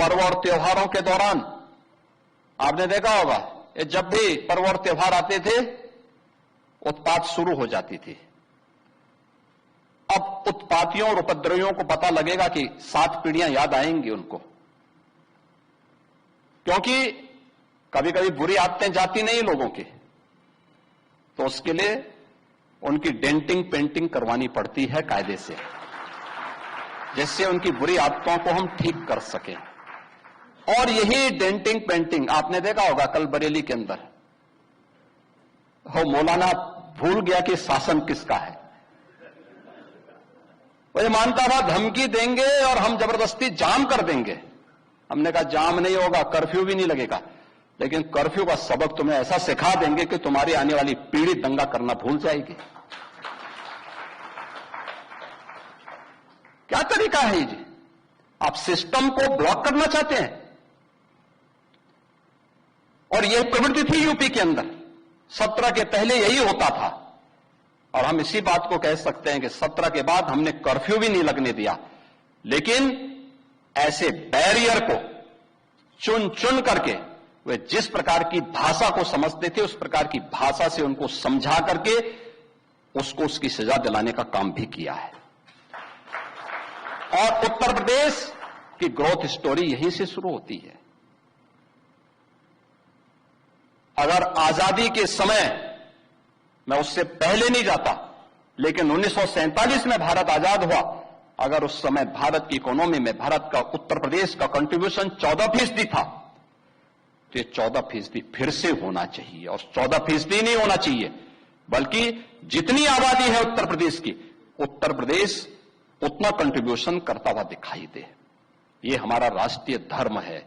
पर्व और त्योहारों के दौरान आपने देखा होगा, ये जब भी पर्व और त्योहार आते थे उत्पात शुरू हो जाती थी। अब उत्पातियों और उपद्रवियों को पता लगेगा कि 7 पीढ़ियां याद आएंगी उनको, क्योंकि कभी कभी बुरी आदतें जाती नहीं लोगों की, तो उसके लिए उनकी डेंटिंग पेंटिंग करवानी पड़ती है कायदे से, जिससे उनकी बुरी आदतों को हम ठीक कर सकें। और यही डेंटिंग पेंटिंग आपने देखा होगा कल बरेली के अंदर, हो मौलाना भूल गया कि शासन किसका है। वो ये मानता था धमकी देंगे और हम जबरदस्ती जाम कर देंगे। हमने कहा जाम नहीं होगा, कर्फ्यू भी नहीं लगेगा, लेकिन कर्फ्यू का सबक तुम्हें ऐसा सिखा देंगे कि तुम्हारी आने वाली पीढ़ी दंगा करना भूल जाएगी। क्या तरीका है जी? आप सिस्टम को ब्लॉक करना चाहते हैं। और यह प्रवृत्ति थी यूपी के अंदर, 17 के पहले यही होता था। और हम इसी बात को कह सकते हैं कि 17 के बाद हमने कर्फ्यू भी नहीं लगने दिया, लेकिन ऐसे बैरियर को चुन चुन करके वे जिस प्रकार की भाषा को समझते थे उस प्रकार की भाषा से उनको समझा करके उसको उसकी सजा दिलाने का काम भी किया है। और उत्तर प्रदेश की ग्रोथ स्टोरी यहीं से शुरू होती है। अगर आजादी के समय, मैं उससे पहले नहीं जाता, लेकिन 1947 में भारत आजाद हुआ, अगर उस समय भारत की इकोनॉमी में भारत का, उत्तर प्रदेश का कंट्रीब्यूशन 14% था, तो ये 14% फिर से होना चाहिए। और 14% नहीं होना चाहिए, बल्कि जितनी आबादी है उत्तर प्रदेश की, उत्तर प्रदेश उतना कंट्रीब्यूशन करता हुआ दिखाई दे। ये हमारा राष्ट्रीय धर्म है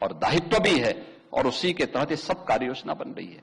और दायित्व भी है, और उसी के तहत ये सब कार्य योजना बन रही है।